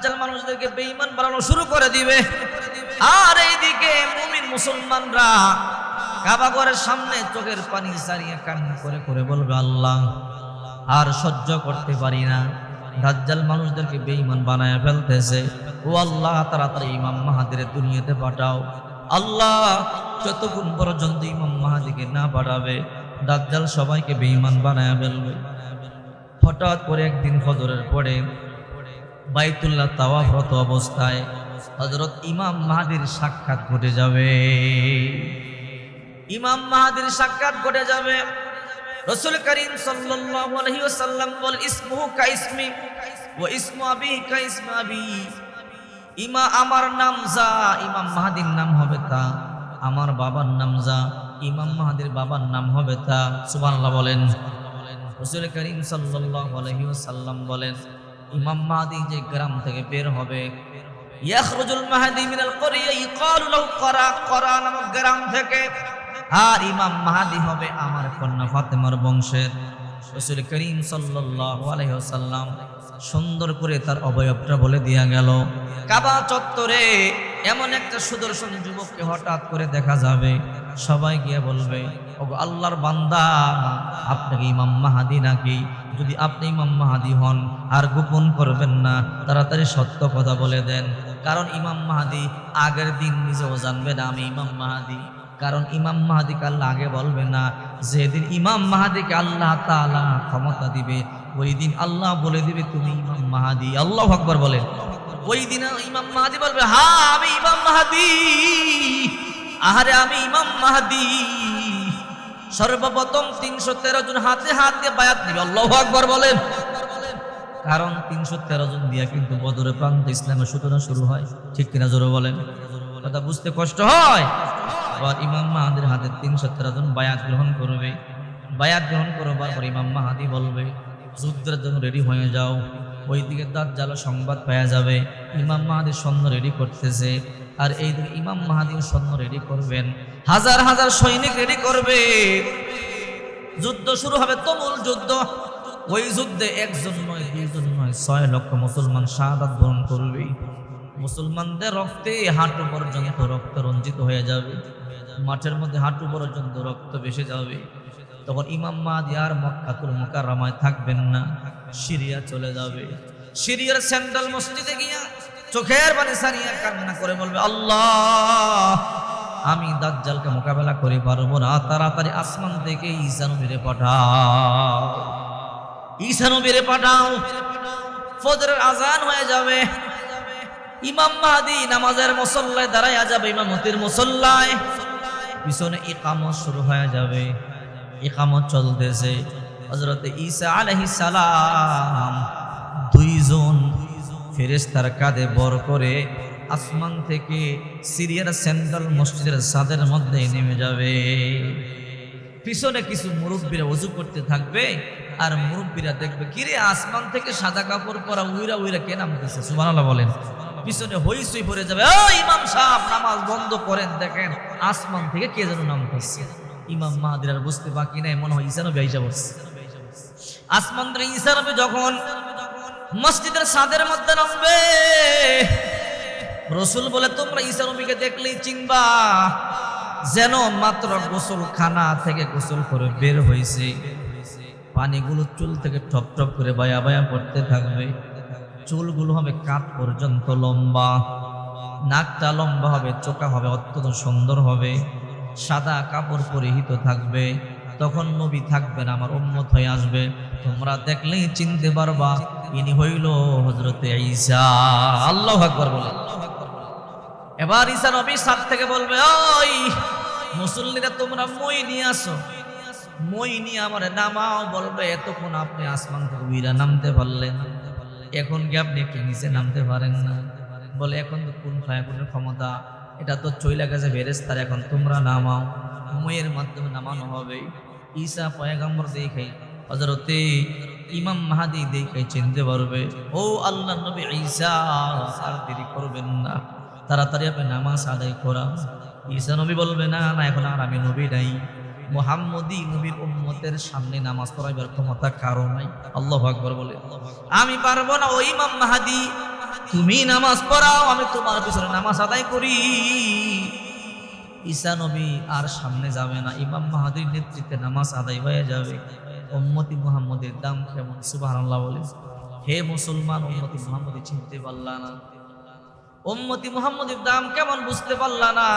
দাজ্জাল মানুষদেরকে বেঈমান বানানো শুরু করে দিবে। আর এইদিকে মুমিন মুসলমানরা কাবা ঘরের সামনে চোখের পানি ছাড়িয়ে কান্না করে করে বলবে, আল্লাহ আর সহ্য করতে পারি না, দাজ্জাল মানুষদেরকে বেঈমান বানায় ফেলতেছে। ও আল্লাহ, তাড়াতাড়ি ইমাম মাহাদির দুনিয়াতে পাঠাও। আল্লাহ, যতক্ষণ পর্যন্ত ইমাম মাহাদিকে না পাঠাবে দাজ্জাল সবাইকে বেঈমান বানায় ফেলবে। হঠাৎ করে একদিন ফজরের পরে বাইতুল্লাহ তাওয়াফরত অবস্থায় হযরত ইমাম মাহাদির সাক্ষাৎ ঘটে যাবে। ইমাম মাহাদির সাক্ষাৎ ঘটে যাবে। রাসূল করিম সাল্লাল্লাহু আলাইহি ওয়াসাল্লাম বল, ইসমুহু কা ইসমি ওয়া ইসমু আবিহি কা ইসমি আবি। আমার নাম যা, ইমাম মাহাদির নাম হবে তা। আমার বাবার নাম যা, ইমাম মাহাদির বাবার নাম হবে তা। সুবহানাল্লাহ বলেন। রাসূল করিম সাল্লাল্লাহু আলাইহি ওয়াসাল্লাম বলেন, ইমাম মাহাদি যে গ্রাম থেকে বের হবে, ইয়াখরুজুল মাহদি মিনাল ক্বরিয়া ইকালু লাহু করা নামক গ্রাম থেকে। আর ইমাম মাহাদি হবে আমার কন্যা ফাতেমার বংশের। রাসূল করিম সাল্লাল্লাহু আলাইহি ওয়াসাল্লাম সুন্দর করে তার অবয়বটা বলে দিয়া গেল। কাবা চত্বরে এমন একটা সুদর্শন যুবককে হঠাৎ করে দেখা যাবে। সবাই গিয়ে বলবে, ওগো আল্লাহর বান্দা, আপনি কি ইমাম মাহাদি নাকি? যদি আপনি ইমাম মাহাদি হন আর গোপন করবেন না, তাড়াতাড়ি সত্য কথা বলে দেন। কারণ ইমাম মাহাদি আগের দিন নিজেও জানবে না আমি ইমাম মাহাদি। কারণ ইমাম মাহাদিকে আল্লাহ আগে বলবে না। যেদিন ইমাম মাহাদিকে আল্লাহ তাআলা ক্ষমতা দিবে, ওই দিন আল্লাহ বলে দিবে তুমি ইমাম মাহাদি। আল্লাহু আকবার বলেন। ওই দিন ইমাম মাহাদি বলবে, হ্যাঁ আমি ইমাম মাহাদি, আহারে আমি ইমাম মাহাদি। সর্বপ্রথম 313 জন হাতে হাত দিয়ে বায়াত নিবে। আল্লাহু আকবার বলেন। কারণ 313 জন দিয়ে কিন্তু বদরের প্রান্তে ইসলামের সূচনা শুরু হয়। ঠিক কিনা জোরে বলেন? কথা বুঝতে কষ্ট হয়। আবার ইমাম মাহাদির হাতে 313 জন বায়াত গ্রহণ করবে। বায়াত গ্রহণ করবার পর ইমাম মাহাদি বলবে, যুদ্ধের জন্য রেডি হয়ে যাও। ওইদিকে দাজ্জাল সংবাদ পাওয়া যাবে ইমাম মাহাদি সৈন্য রেডি করতেছে। আর এইদিকে ইমাম মাহাদি সৈন্য রেডি করবেন, হাজার হাজার সৈনিক রেডি করবে। যুদ্ধ শুরু হবে, তুমুল যুদ্ধ। ওই যুদ্ধে একজন নয়, দুইজন নয়, 6 লক্ষ মুসলমান শাহাদাত বরণ করবে। মুসলমানদের রক্তে হাঁটু পর্যন্ত রক্ত রঞ্জিত হয়ে যাবে। মাঠের মধ্যে হাঁটু পর্যন্ত রক্ত ভেসে যাবে। তখন ইমাম মাহাদি আর মক্কাতুল মুকাররমায় থাকবেন না, সিরিয়া চলে যাবে। সিরিয়ার সেন্ট্রাল মসজিদে গিয়া চোখের পানি ছাড়িয়ে কান্না করে বলবে, আল্লাহ আমি দাজ্জালকে মোকাবেলা করে পারবো না, তাড়াতাড়ি আসমান থেকে ঈসা নবীরে পাঠাও, ঈসা নবীরে পাঠাও। ফজরের আজান হয়ে যাবে। ইমাম মাহাদি নামাজের মুসল্লায় দাঁড়ায়া যাবে, ইমামতির মুসল্লায়। পিছনে ইকামত শুরু হয়ে যাবে। ইকামত চলতেছে। হযরত ঈসা আলাইহিস সালাম 2 জন ফেরেশতার কাঁধে বর করে আসমান থেকে সিরিয়ার সেন্ট্রাল মসজিদের ছাদের মধ্যে নেমে যাবে। পিছনে কিছু মুরব্বীরা ওযু করতে থাকবে। আর মুরব্বীরা দেখবে, কিরে আসমান থেকে সাদা কাপড় পরা উইরা উইরা কে নামতেছে? সুবহানাল্লাহ বলেন। পিছনে হইচই পড়ে যাবে, ও ইমাম সাহেব নামাজ বন্ধ করেন, দেখেন আসমান থেকে কে যেন নামতেছে। ইমাম মাহাদির আর বুঝতে বাকি নাই, মনে হয় ঈসা নবী আইসা বসছে। আসমান থেকে ঈসা নবী যখন মসজিদের ছাদের মধ্যে নামবে, রাসূল বলে, তোমরা ঈসা নবীকে দেখলেই চিনবা যেন মাত্র গোসলখানা থেকে গোসল করে বের হয়েছে। পানিগুলো চুল থেকে টপ টপ করে বায়া বায়া পড়তে থাকবে। চুলগুলো হবে কাঁধ পর্যন্ত লম্বা, নাকটা লম্বা হবে, চোখা হবে, অত্যন্ত সুন্দর হবে, সাদা কাপড় পরিহিত থাকবে। তখন নবী থাকবেন, আমার উম্মত হয়ে আসবে, তোমরা দেখলেই চিনতে পারবা ইনি হইল হযরতে ঈসা। আল্লাহু আকবার বলে। এবার ঈসা নবী সাত থেকে বলবে, ওই মুসল্লিরা তোমরা মই নিয়ে আসো, মই নিয়ে আমার নামাও। বলবে, এতক্ষণ আপনি আসমান থেকে উইরা নামতে পারলেন, এখন কি আপনি একটু নিচে নামতে পারেন না? বলে, এখন তো কোন ফায়াকুনের ক্ষমতা, এটা তো চইলা গেছে ফেরেশতার, এখন তোমরা নামাও। মইয়ের মাধ্যমে নামানো হবে। ঈসা পয়গম্বর দেখে হযরতে ইমাম মাহাদি দেখে চিনতে পারবে, ও আল্লাহর নবী ঈসা, আর দেরি করবেন না, তাড়াতাড়ি আপনি নামাজ আদায় করা। ঈসা নবী বলবে, না না, এখন আর আমি নবী নাই, মুহাম্মদী নবীর উম্মতের সামনে নামাজ পড়াইবার ক্ষমতা কারো নাই। আল্লাহু আকবার বলে। আমি পারবো না। ওই ইমাম মাহাদি তুমি নামাজ পড়াও, আমি তোমার পিছনে নামাজ আদায় করি। ঈসা নবী আর সামনে যাবে না, ইমাম মাহদীর নেতৃত্বে নামাজ আদায় হয়ে যাবে। উম্মতি মুহাম্মদের দাম কেমন, সুবহানাল্লাহ বলে। হে মুসলমান, উম্মতি মুহাম্মদি চিনতে পারলা না? উম্মতি মুহাম্মদের দাম কেমন বুঝতে পারলা না?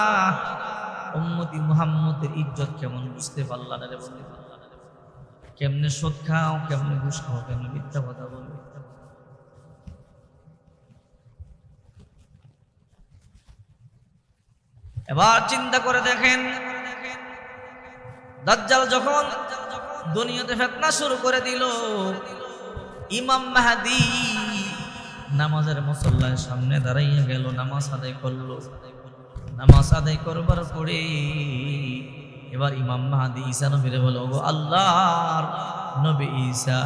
উম্মতি মুহাম্মদের ইজ্জত কেমন বুঝতে পারলা না রে বন্ধু? কেমনে সুদ খাও, কেমনে ঘুষ খাও, কেমনে মিথ্যা কথা বলো। এবার চিন্তা করে দেখেন, দাজ্জাল যখন দুনিয়াতে ফিতনা শুরু করে দিল, ইমাম মাহদী নামাজের মুসল্লার সামনে দাঁড়াইয়া গেল, নামাজ আদায় করলো। নামাজ আদায় করবার পরে এবার ইমাম মাহদী ঈসা নবীরে বলে, ওগো আল্লাহর নবী ঈসা।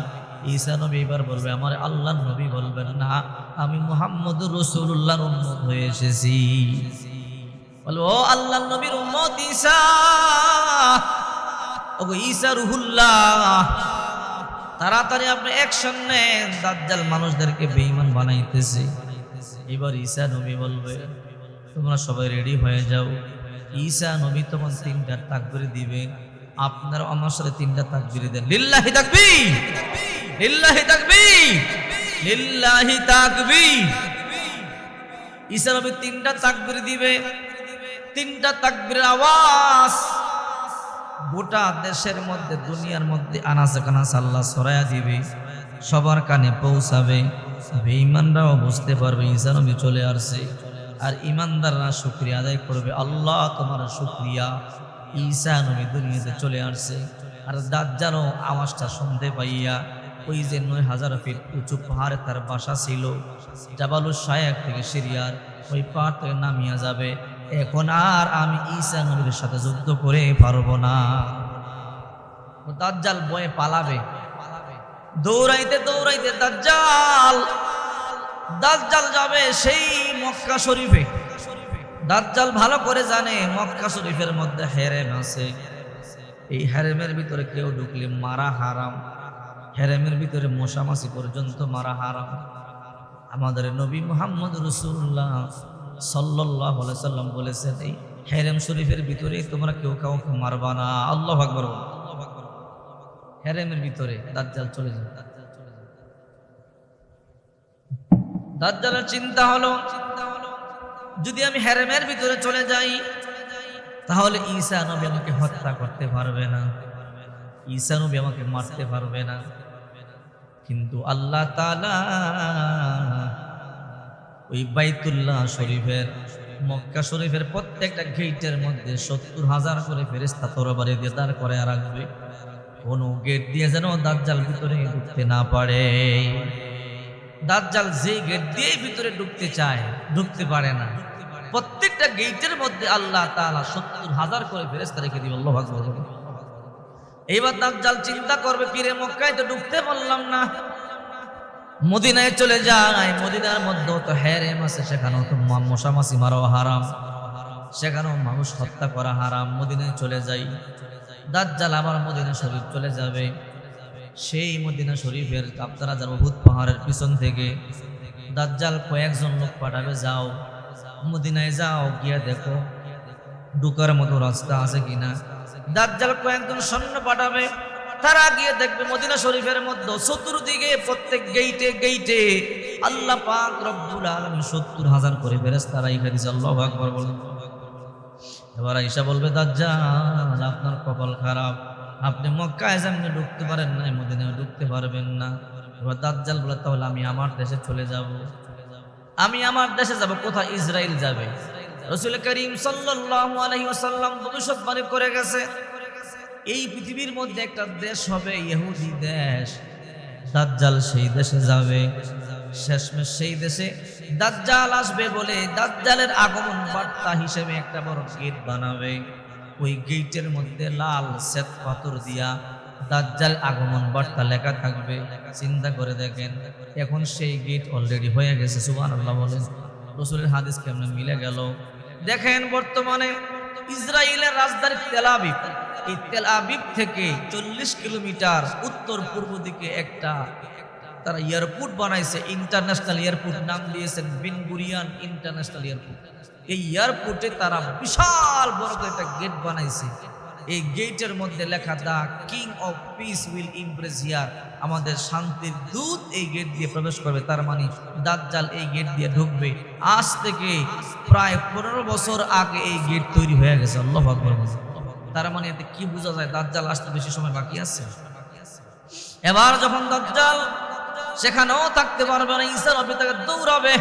ঈসা নবী এবার বলবে, আমার আল্লাহর নবী বলবেন না, আমি মুহাম্মদুর রাসূলুল্লাহর উম্মত হয়ে এসেছি। বলো, ও আল্লাহর নবীর উম্মত ঈসা, ওগো ঈসা রুহুল্লাহ, তাড়াতাড়ি আপনি অ্যাকশন নেন, দাজ্জাল মানুষদেরকে বেঈমান বানাইতেছে। এবার ঈসা নবী বলবে, তোমরা সবাই রেডি হয়ে যাও। ঈসা নবী তখন 3টা তাকবীর দিবে, আপনারা আমার সাথে 3টা তাকবীর দেন, লিল্লাহি তাকবীর, লিল্লাহি তাকবীর, লিল্লাহি তাকবীর। ঈসা নবী 3টা তাকবীর দিবে। 3টা তাকবীরের আওয়াজ গোটা দেশের মধ্যে, দুনিয়ার মধ্যে আনাচে কানাচে আল্লাহ ছড়ায়া দিবে, সবার কানে পৌঁছাবে। বেঈমানরাও বুঝতে পারবে ঈসা নবী চলে আসছে, আর ইমানদাররা শুকরিয়া আদায় করবে, আল্লাহ তোমার শুকরিয়া, ঈসা নবী দুনিয়াতে চলে আসছে। আর দাজ্জালও আওয়াজটা শুনতে পাইয়া ওই যে 9000 ফিট উঁচু পাহাড়ে তার বাসা ছিল, জাবালুস শায়েখ থেকে সিরিয়ার ওই পাহাড় থেকে নামিয়া যাবে। এখন আর আমি ঈসা নবীর সাথে যুদ্ধ করে পারবো না। দাজ্জাল ভয়ে পালাবে, দৌড়াইতে দৌড়াইতে দাজ্জাল যাবে সেই মক্কা শরীফে। দাজ্জাল ভালো করে জানে মক্কা শরীফের মধ্যে হেরেম আছে, এই হেরেমের ভিতরে কেউ ঢুকলে মারা হারাম, হেরেমের ভিতরে মশামাছি পর্যন্ত মারা হারাম। আমাদের নবী মুহাম্মদ রাসূলুল্লাহ সাল্লাল্লাহু আলাইহি সাল্লাম বলেছেন, এই হেরেম শরীফের ভিতরে তোমরা কেউ কাউকে মারবা না। আল্লাহু আকবার। হেরেমের ভিতরে দাজ্জাল চলে যাবে। দাজ্জালের চিন্তা হলো, যদি আমি হেরেমের ভিতরে চলে যাই তাহলে ঈসা নবী আমাকে হত্যা করতে পারবে না, ঈসা নবী আমাকে মারতে পারবে না। কিন্তু আল্লাহ তাআলা ওই বাইতুল্লাহ শরীফের, মক্কা শরীফের প্রত্যেকটা গেটের মধ্যে 70,000 করে ফেরেশতা তরবারি দিয়ে দাঁড় করে রাখবে, কোনো গেট দিয়ে যেন দাজ্জাল ভিতরে ঢুকতে না পারে। দাজ্জাল যে গেট দিয়ে ভিতরে ঢুকতে চায় ঢুকতে পারে না। প্রত্যেকটা গেটের মধ্যে আল্লাহ তাআলা 70,000 করে ফেরেশতা রেখে দিবেন। আল্লাহু আকবার। এইবার দাজ্জাল চিন্তা করবে, পীরে মক্কায় তো ঢুকতে পারলাম না, মদিনায় চলে যায়। মদিনার মধ্যে তো হেরেম আছে, সেখানেও তো মশামাছি মারাও হারাম, সেখানেও মানুষ হত্যা করা হারাম। মদিনায় চলে যাই। দাজ্জাল আবার মদিনা শরীফ চলে যাবে। সেই মদিনা শরীফের আপনারা যারা উহুদ পাহাড়ের পিছন থেকে দাজ্জাল কয়েকজন লোক পাঠাবে, যাও মদিনায় যাও, গিয়ে দেখো ঢুকার মতো রাস্তা আছে কিনা। দাজ্জাল কয়েকজন সৈন্য পাঠাবে, তারা গিয়ে দেখবে মদিনা শরীফের মধ্যে চতুর্দিকে প্রত্যেক গেইটে গেইটে আল্লাহ পাক রব্বুল আলামিন 70,000 করে ফেরেশতা রাইখা দিয়েছে। আল্লাহু আকবার বলুন। এবার আয়েশা বলবে, দাজ্জাল আপনার কপাল খারাপ, আপনি মক্কায় যেমনি ঢুকতে পারেন না, মদিনায় ঢুকতে পারবেন না। এবার দাজ্জাল বলে, তাহলে আমি আমার দেশে চলে যাব। আমি আমার দেশে যাব কোথায়? ইসরায়েল যাবে। রাসূল করিম সাল্লাল্লাহু আলাইহি ওয়াসাল্লাম ভবিষ্যৎবাণী করে গেছে, এই পৃথিবীর মধ্যে একটা দেশ হবে ইহুদি দেশ, দাজ্জাল সেই দেশে যাবে। শেষমেশ সেই দেশে দাজ্জাল আসবে বলে দাজ্জালের আগমন বার্তা হিসেবে একটা বড় গেট বানাবে। ওই গেটের মধ্যে লাল শ্বেত পাথর দিয়া দাজ্জাল আগমন বার্তা লেখা থাকবে। চিন্তা করে দেখেন, এখন সেই গেট অলরেডি হয়ে গেছে। সুবহানাল্লাহ বলেন। রাসূলের হাদিস কেমনে মিলে গেল দেখেন। বর্তমানে ইসরায়েলের রাজধানী তেল আবিব, এই তেল আবিব থেকে 40 কিলোমিটার উত্তর পূর্ব দিকে একটা তারা এয়ারপোর্ট বানাইছে, ইন্টারন্যাশনাল এয়ারপোর্ট, নাম দিয়েছেন বেন গুরিয়ন ইন্টারন্যাশনাল এয়ারপোর্ট। এই এয়ারপোর্টে তারা বিশাল বড় একটা গেট বানাইছে। এই গেটের মধ্যে লেখা, the king of peace will impress here, আমাদের শান্তির দূত এই গেট দিয়ে প্রবেশ করবে। তার মানে দাজ্জাল এই গেট দিয়ে ঢুকবে। আজ থেকে প্রায় 15 বছর আগে এই গেট তৈরি হয়ে গেছে। আল্লাহু আকবার। তার মানে এতে কি বোঝা যায়? দাজ্জাল আসতে বেশি সময় বাকি আছে। এবার যখন দাজ্জাল সেখানেও থাকতে পারবে না, ঈসা নবী তাকে দৌড়াবে।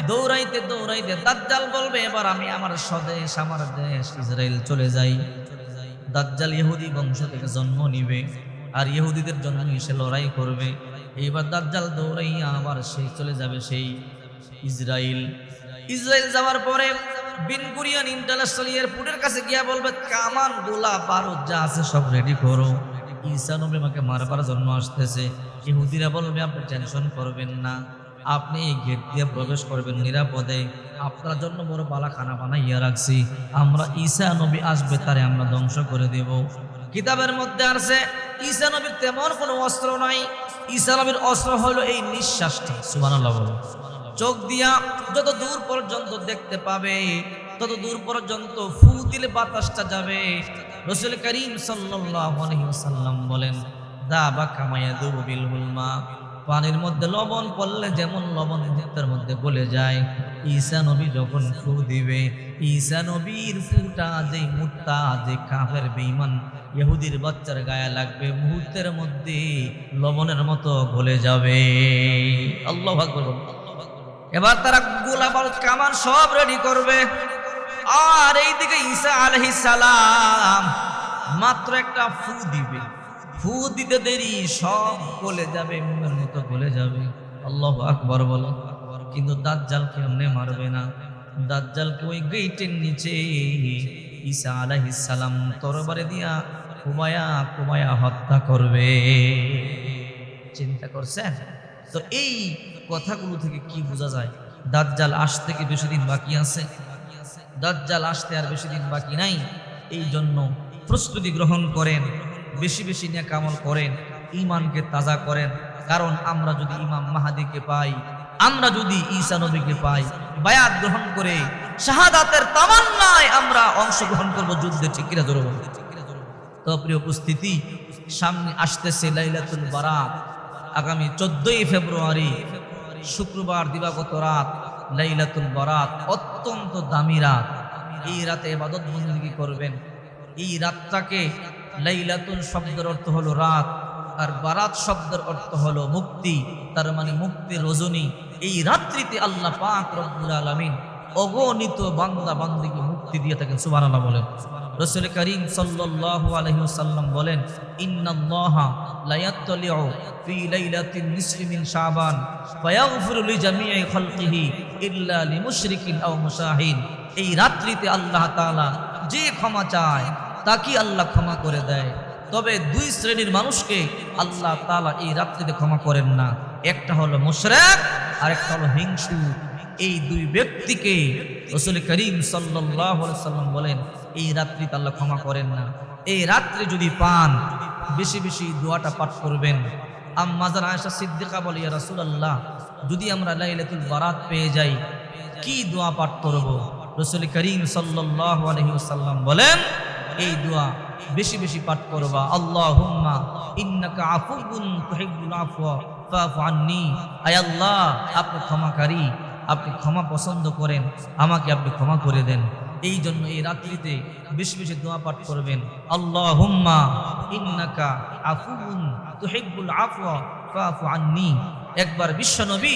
দৌড়াইতে দৌড়াইতে দাজ্জাল বলবে, এবার আমি আমার স্বদেশ, আমার দেশ ইসরায়েল চলে যাই। দাজ্জাল ইহুদি বংশ থেকে জন্ম নিবে, আর ইহুদিদের জন্য সে লড়াই করবে। এইবার দাজ্জাল দৌড়াইয়া আবার সে চলে যাবে সেই ইসরায়েল। ইসরায়েল যাওয়ার পরে বেন গুরিয়ন ইন্টারন্যাশনাল এয়ারপোর্টের কাছে গিয়া বলবে, কামান গোলা বারুদ যা আছে সব রেডি করো, ঈসা নবী আমাকে মারবার জন্য আসতেছে। ইহুদিরা বলবে, আপনি টেনশন করবেন না, আপনি এই গেট দিয়ে প্রবেশ করবেন নিরাপদে। আপনার জন্য বড় বালাখানা বানাইয়া রাখছি, আমরা ঈসা নবী আসবে তারে আমরা ধ্বংস করে দেব। কিতাবের মধ্যে আছে ঈসা নবীর তেমন কোনো অস্ত্র নাই। ঈসা নবীর অস্ত্র হলো এই নিঃশ্বাসটা। সুবহানাল্লাহ বলো। চোখ দিয়া যত দূর পর্যন্ত দেখতে পাবে, তত দূর পর্যন্ত ফু দিলে বাতাসটা যাবে। রাসূল করিম সাল্লাল্লাহু আলাইহি ওয়াসাল্লাম বলেন, দাবা কামায়া দুবিল হুলমা, পানির মধ্যে লবণ পড়লে যেমন লবণ মুহূর্তের মধ্যে গলে যায়, ঈসা নবী যখন ফু দিবে, ঈসা নবীর ফুটা যে মুত্তা যে কাফের বেঈমান ইহুদির বাচ্চার গায়ে লাগবে, মুহূর্তের মধ্যে লবণের মতো গলে যাবে। আল্লাহু আকবার। এবার তারা গোলা বারুদ কামান সব রেডি করবে, আর এইদিকে ঈসা আলাইহিস সালাম মাত্র একটা ফু দিবে। ফু দিতে দেরি সব গলে যাবে, মুখের মতো গলে যাবে। আল্লাহু আকবার বলো। কিন্তু দাজ্জালকে এমনি মারবে না, দাজ্জালকে ওই গেটের নিচে ঈসা আলাইহিস সালাম তরবারি দিয়া কুমায়া কুমায়া হত্যা করবে। চিন্তা করছেন তো? এই কথাগুলো থেকে কি বোঝা যায়? দাজ্জাল আসতে কি বেশি দিন বাকি আছে? দাজ্জাল আসতে আর বেশি দিন বাকি নাই। এই জন্য প্রস্তুতি গ্রহণ করেন, বেশি বেশি নেক আমল করেন, ঈমানকে তাজা করেন। কারণ আমরা যদি ইমাম মাহদীকে পাই, আমরা যদি ঈসা নবীকে পাই, বায়াত গ্রহণ করে শাহাদাতের তামান্নায় আমরা অংশগ্রহণ করব যুদ্ধে। ঠিক কিনা জোরে বলুন। তো প্রিয় উপস্থিতি, সামনে আসতেছে লাইলাতুল বারাত। আগামী 14ই ফেব্রুয়ারি শুক্রবার দিবাগত রাত লাইলাতুল বারাত, অত্যন্ত দামি রাত। এই রাতে ইবাদত বন্দেগী করবেন। এই রাতটাকে, লাইলাতুল শব্দের অর্থ হলো রাত, আর বারাত শব্দের অর্থ হলো মুক্তি। তার মানে মুক্তির রজনী। এই রাত্রিতে আল্লাহ পাক রব্বুল আলামিন অগণিত বান্দা বান্দিকে মুক্তি দিয়ে থাকেন। সুবহানাল্লাহ বলেন। রাসূল করিম সাল্লাল্লাহু আলাইহি ওয়াসাল্লাম বলেন, ইন্নাল্লাহা লা ইয়াত্তালিউ ফি লাইলাতিন নিসফি মিন শাবান ফায়াগফিরু লিজামিই খালকিহি ইল্লা লিমুশরিকিন আও মুশাহিন। এই রাত্রিতে আল্লাহ তাআলা যে ক্ষমা চায় তাকে আল্লাহ ক্ষমা করে দেয়। তবে দুই শ্রেণীর মানুষকে আল্লাহ তাআলা এই রাত্রিতে ক্ষমা করেন না। একটা হলো মুশরিক, আর একটা হলো হিংসু। এই দুই ব্যক্তিকে রাসূল করিম সাল্লাল্লাহু আলাইহি ওয়াসাল্লাম বলেন, এই রাত্রিতে আল্লাহ ক্ষমা করেন না। এই রাত্রি যদি পান, বেশি বেশি দোয়াটা পাঠ করবেন। আম্মা জান আয়েশা সিদ্দিকা বলে, ইয়া রাসূলুল্লাহ, যদি আমরা লাইলাতুল বারাত পেয়ে যাই, কি দোয়া পাঠ করব? রাসূল করিম সাল্লাল্লাহু আলাইহি ওয়াসাল্লাম বলেন, এই দোয়া বেশি বেশি পাঠ করবা। আল্লাহুম্মা ইন্নাকা আফুউন তুহিব্বুল আফওয়া ফাফু আন্নী। আয় আল্লাহ, আপনি ক্ষমাকারী, আপনি ক্ষমা পছন্দ করেন, আমাকে আপনি ক্ষমা করে দেন। এই জন্য এই রাত্রিতে বেশি বেশি দোয়া পাঠ করবেন। আল্লাহুম্মা ইন্নাকা আফুউন তুহিব্বুল আফওয়া ফাফু আন্নী। একবার বিশ্ব নবী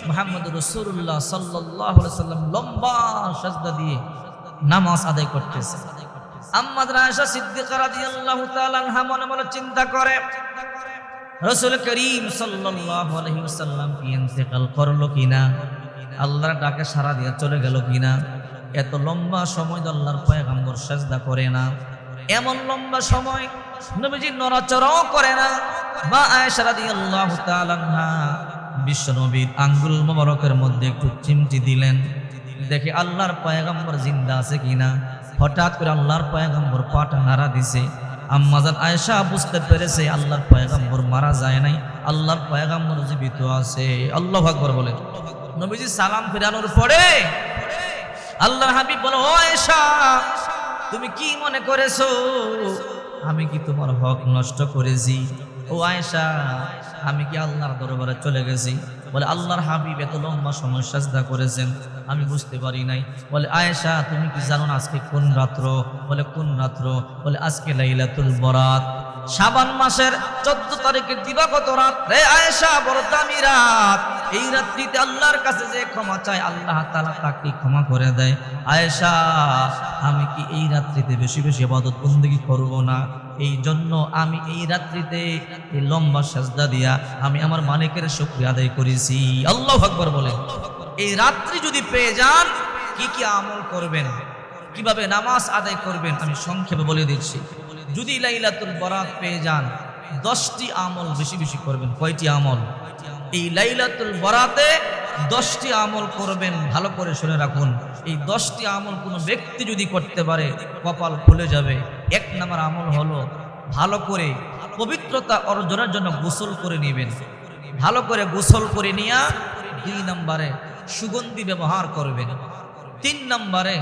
মুহাম্মদুর রাসূলুল্লাহ সাল্লাল্লাহু আলাইহি ওয়াসাল্লাম লম্বা সাজদা দিয়ে নামাজ আদায় করতেছে। আম্মা আয়েশা সিদ্দিকা রাদিয়াল্লাহু তাআলা আনহা মনে মনে চিন্তা করে, রাসূল করিম সাল্লাল্লাহু আলাইহি ওয়াসাল্লাম কি ইন্তেকাল করলো কিনা, আল্লাহর ডাকে সাড়া দিয়ে চলে গেল কিনা। এত লম্বা সময় আল্লাহর পয়গম্বর সাজদা করে না, এমন লম্বা সময় নবীজি নড়াচড়াও করে না। মা আয়েশা রাদিয়াল্লাহু তাআলা আনহা বিশ্ব নবীর আঙ্গুল মোবারকের মধ্যে একটু চিমটি দিলেন, দেখে আল্লাহর পয়গম্বর জিন্দা আছে কিনা। হঠাৎ করে আল্লাহর পয়গম্বর পাটা নাড়া দিছে। আম্মাজান আয়েশা বুঝতে পেরেছে আল্লাহর পয়গম্বর মারা যায় নাই, আল্লাহর পয়গম্বর জীবিত আছে। আল্লাহু আকবার বলেন। নবীজি সালাম ফিরানোর পরে আল্লাহর হাবিব বলে, ও আয়েশা, তুমি কি মনে করেছো আমি কি তোমার হক নষ্ট করেছি? ও আয়েশা, আমি কি আল্লাহর দরবারে চলে গেছি? বলে, আল্লাহর হাবিব এত লম্বা সময় সাজদা করেছেন, আমি বুঝতে পারি নাই। বলে, আয়েশা, তুমি কি জানো না আজকে কোন রাত্র? বলে, কোন রাত্র? বলে, আজকে লাইলাতুল বরাত, শাবান মাসের 14 তারিখের দিবাগত রাত। রে আয়েশা, বড় দামি রাত। এই রাত্রিতে আল্লাহর কাছে যে ক্ষমা চায় আল্লাহ তাআলা তাকে ক্ষমা করে দেয়। আয়েশা, আমি কি এই রাত্রিতে বেশি বেশি ইবাদত বন্দেগী করব না? এই জন্য আমি এই রাত্রিতে এই লম্বা সাজদা দিয়া আমি আমার মালিকের শুকরিয়া আদায় করেছি। আল্লাহু আকবার বলেন। এই রাত্রি যদি পেয়ে যান কি কি আমল করবেন, কিভাবে নামাজ আদায় করবেন, আমি সংক্ষেপে বলে দিচ্ছি। যদি লাইলাতুল বরাত পেয়ে যান 10টি আমল বেশি বেশি করবেন। কয়টি আমল? এই লাইলাতুল বরাতে 10টি আমল করবেন। ভালো করে শুনে রাখুন, এই 10টি আমল কোনো ব্যক্তি যদি করতে পারে কপাল খুলে যাবে। 1 নম্বর আমল হলো ভালো করে পবিত্রতা অর্জনের জন্য গোসল করে নেবেন। ভালো করে গোসল করে নিয়া 2 নম্বরে সুগন্ধি ব্যবহার করবেন। 3 নম্বরে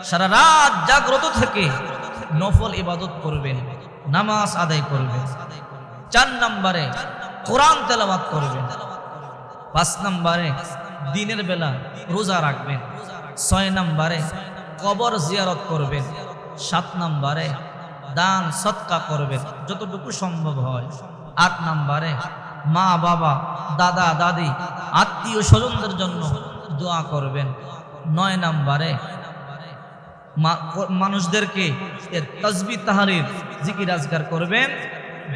সারা রাত জাগ্রত থেকে নফল ইবাদত করবেন, নামাজ আদায় করবেন। 4 নম্বরে কোরআন তেলাওয়াত করবেন। 5 নম্বরে দিনের বেলা রোজা রাখবেন। 6 নম্বরে কবর জিয়ারত করবেন। 7 নম্বরে দান সদকা করবেন যতটুকু সম্ভব হয়। 8 নম্বরে মা বাবা দাদা দাদি আত্মীয় স্বজনদের জন্য দোয়া করবেন। 9 নম্বরে মানুষদেরকে তাসবিহ তাহলিল জিকির আজকার করবেন।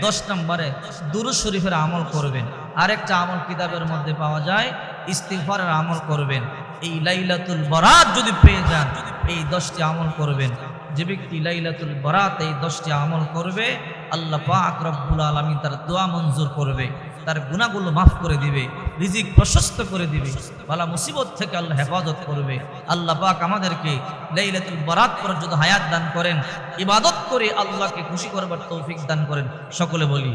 10 নম্বরে দুরূদ শরীফের আমল করবেন। আরেকটা আমল কিতাবের মধ্যে পাওয়া যায়, ইস্তিগফারের আমল করবেন। এই লাইলাতুল বরাত যদি পেয়ে যান এই 10টি আমল করবেন। যে ব্যক্তি লাইলাতুল বরাত এই 10টি আমল করবে আল্লাহ পাক রব্বুল আলামিন তার দোয়া মঞ্জুর করবে, তার গুনাহগুলো মাফ করে দিবে, রিজিক প্রশস্ত করে দিবে, বালা মুসিবত থেকে আল্লাহ হেফাজত করবে। আল্লাহ পাক আমাদেরকে লাইলাতুল বরাত পর্যন্ত হায়াত দান করেন, ইবাদত করে আল্লাহকে খুশি করবার তৌফিক দান করেন। সকলে বলি